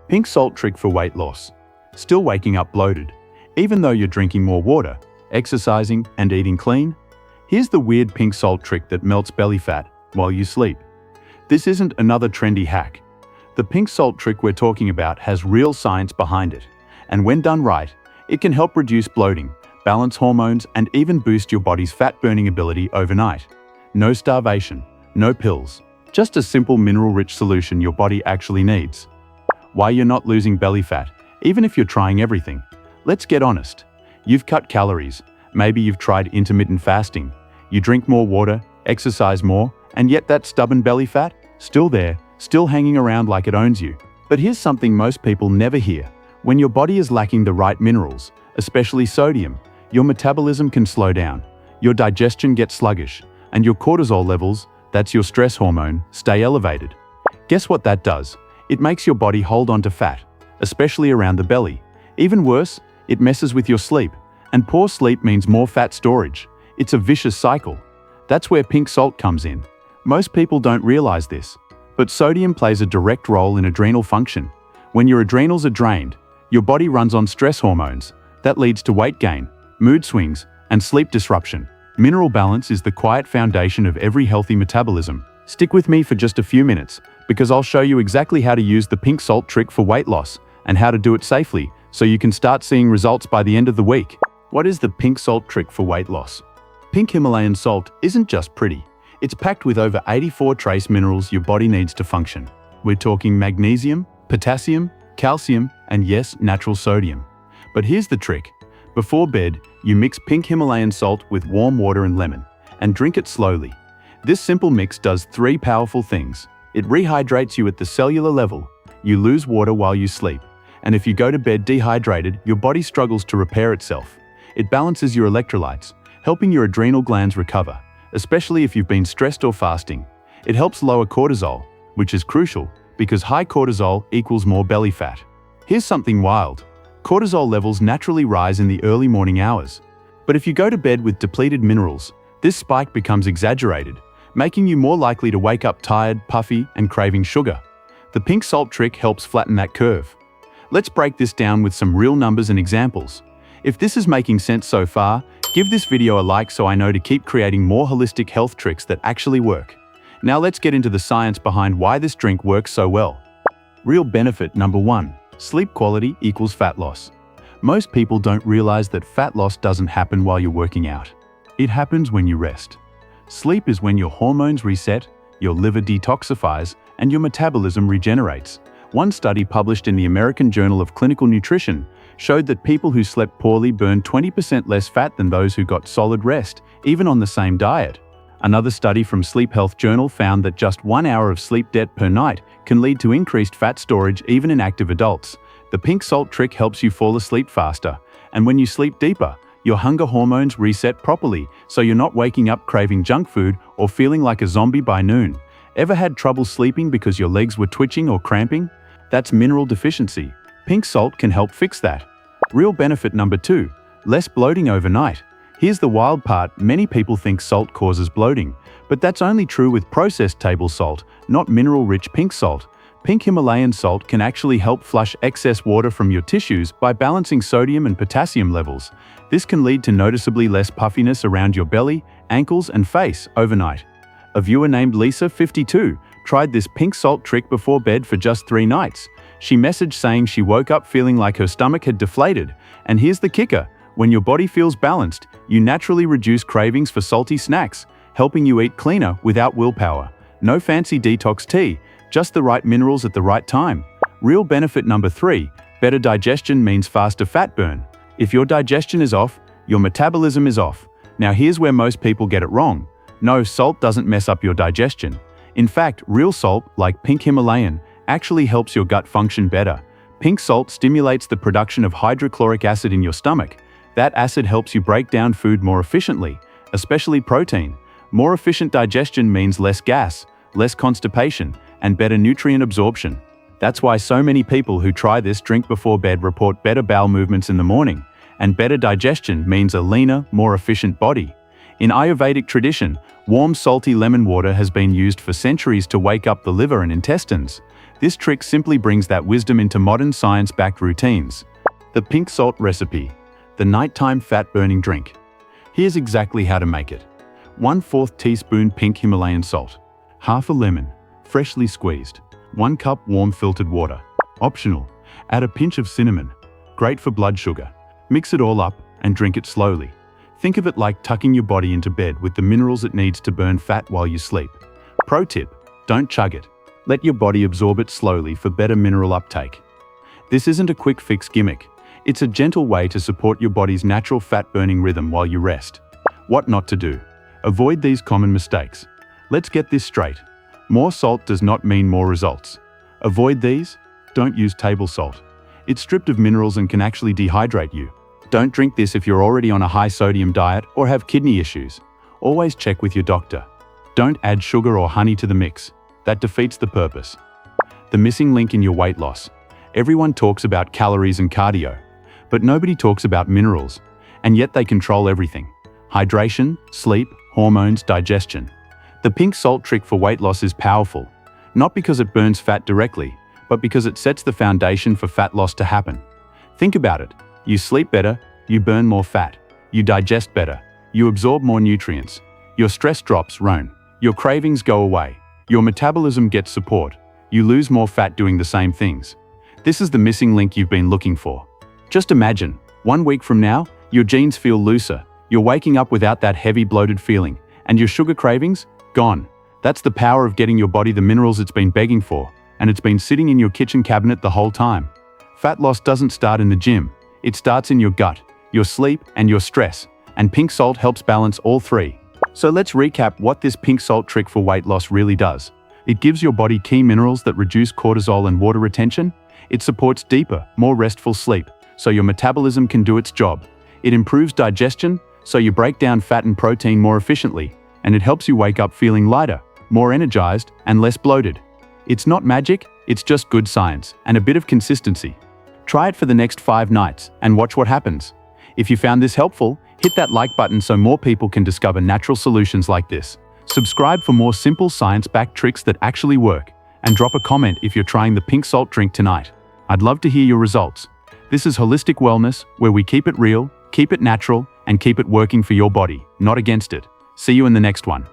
Pink salt trick for weight loss. Still waking up bloated, even though you're drinking more water, exercising, and eating clean? Here's the weird pink salt trick that melts belly fat while you sleep. This isn't another trendy hack. The pink salt trick we're talking about has real science behind it, and when done right, it can help reduce bloating, balance hormones, and even boost your body's fat-burning ability overnight. No starvation, no pills, just a simple mineral-rich solution your body actually needs. Why you're not losing belly fat, even if you're trying everything? Let's get honest. You've cut calories, maybe you've tried intermittent fasting, you drink more water, exercise more, and yet that stubborn belly fat, still there, still hanging around like it owns you. But here's something most people never hear. When your body is lacking the right minerals, especially sodium, your metabolism can slow down, your digestion gets sluggish, and your cortisol levels, that's your stress hormone, stay elevated. Guess what that does? It makes your body hold on to fat, especially around the belly. Even worse, it messes with your sleep, and poor sleep means more fat storage. It's a vicious cycle. That's where pink salt comes in. Most people don't realize this, but sodium plays a direct role in adrenal function. When your adrenals are drained, your body runs on stress hormones. That leads to weight gain, mood swings, and sleep disruption. Mineral balance is the quiet foundation of every healthy metabolism. Stick with me for just a few minutes, because I'll show you exactly how to use the pink salt trick for weight loss, and how to do it safely, so you can start seeing results by the end of the week. What is the pink salt trick for weight loss? Pink Himalayan salt isn't just pretty. It's packed with over 84 trace minerals your body needs to function. We're talking magnesium, potassium, calcium, and yes, natural sodium. But here's the trick. Before bed, you mix pink Himalayan salt with warm water and lemon, and drink it slowly. This simple mix does three powerful things. It rehydrates you at the cellular level, you lose water while you sleep, and if you go to bed dehydrated, your body struggles to repair itself. It balances your electrolytes, helping your adrenal glands recover, especially if you've been stressed or fasting. It helps lower cortisol, which is crucial because high cortisol equals more belly fat. Here's something wild. Cortisol levels naturally rise in the early morning hours. But if you go to bed with depleted minerals, this spike becomes exaggerated, making you more likely to wake up tired, puffy, and craving sugar. The pink salt trick helps flatten that curve. Let's break this down with some real numbers and examples. If this is making sense so far, give this video a like so I know to keep creating more holistic health tricks that actually work. Now let's get into the science behind why this drink works so well. Real benefit number 1. Sleep quality equals fat loss. Most people don't realize that fat loss doesn't happen while you're working out. It happens when you rest. Sleep is when your hormones reset, your liver detoxifies, and your metabolism regenerates. One study published in the American Journal of Clinical Nutrition showed that people who slept poorly burned 20% less fat than those who got solid rest, even on the same diet. Another study from Sleep Health Journal found that just 1 hour of sleep debt per night can lead to increased fat storage even in active adults. The pink salt trick helps you fall asleep faster, and when you sleep deeper, your hunger hormones reset properly, so you're not waking up craving junk food or feeling like a zombie by noon. Ever had trouble sleeping because your legs were twitching or cramping? That's mineral deficiency. Pink salt can help fix that. Real benefit number 2. Less bloating overnight. Here's the wild part, many people think salt causes bloating, but that's only true with processed table salt, not mineral-rich pink salt. Pink Himalayan salt can actually help flush excess water from your tissues by balancing sodium and potassium levels. This can lead to noticeably less puffiness around your belly, ankles, and face overnight. A viewer named Lisa, 52, tried this pink salt trick before bed for just 3 nights. She messaged saying she woke up feeling like her stomach had deflated. And here's the kicker. When your body feels balanced, you naturally reduce cravings for salty snacks, helping you eat cleaner without willpower. No fancy detox tea, just the right minerals at the right time. Real benefit number 3. Better digestion means faster fat burn. If your digestion is off, your metabolism is off. Now here's where most people get it wrong. No, salt doesn't mess up your digestion. In fact, real salt, like pink Himalayan, actually helps your gut function better. Pink salt stimulates the production of hydrochloric acid in your stomach. That acid helps you break down food more efficiently, especially protein. More efficient digestion means less gas, less constipation, and better nutrient absorption. That's why so many people who try this drink before bed report better bowel movements in the morning, and better digestion means a leaner, more efficient body. In Ayurvedic tradition, warm salty lemon water has been used for centuries to wake up the liver and intestines. This trick simply brings that wisdom into modern science-backed routines. The pink salt recipe, the nighttime fat-burning drink. Here's exactly how to make it. 1/4 teaspoon pink Himalayan salt, half a lemon, freshly squeezed, 1 cup warm filtered water. Optional, add a pinch of cinnamon, great for blood sugar. Mix it all up and drink it slowly. Think of it like tucking your body into bed with the minerals it needs to burn fat while you sleep. Pro tip, don't chug it. Let your body absorb it slowly for better mineral uptake. This isn't a quick fix gimmick. It's a gentle way to support your body's natural fat-burning rhythm while you rest. What not to do? Avoid these common mistakes. Let's get this straight. More salt does not mean more results. Avoid these. Don't use table salt. It's stripped of minerals and can actually dehydrate you. Don't drink this if you're already on a high-sodium diet or have kidney issues. Always check with your doctor. Don't add sugar or honey to the mix. That defeats the purpose. The missing link in your weight loss. Everyone talks about calories and cardio, but nobody talks about minerals, and yet they control everything. Hydration, sleep, hormones, digestion. The pink salt trick for weight loss is powerful, not because it burns fat directly, but because it sets the foundation for fat loss to happen. Think about it. You sleep better, you burn more fat. You digest better, you absorb more nutrients. Your stress drops, your cravings go away. Your metabolism gets support. You lose more fat doing the same things. This is the missing link you've been looking for. Just imagine, 1 week from now, your jeans feel looser, you're waking up without that heavy bloated feeling, and your sugar cravings? Gone. That's the power of getting your body the minerals it's been begging for, and it's been sitting in your kitchen cabinet the whole time. Fat loss doesn't start in the gym. It starts in your gut, your sleep, and your stress, and pink salt helps balance all three. So let's recap what this pink salt trick for weight loss really does. It gives your body key minerals that reduce cortisol and water retention. It supports deeper, more restful sleep, so your metabolism can do its job. It improves digestion, so you break down fat and protein more efficiently, and it helps you wake up feeling lighter, more energized, and less bloated. It's not magic, it's just good science and a bit of consistency. Try it for the next 5 nights and watch what happens. If you found this helpful, hit that like button so more people can discover natural solutions like this. Subscribe for more simple science-backed tricks that actually work, and drop a comment if you're trying the pink salt drink tonight. I'd love to hear your results. This is Holistic Wellness, where we keep it real, keep it natural, and keep it working for your body, not against it. See you in the next one.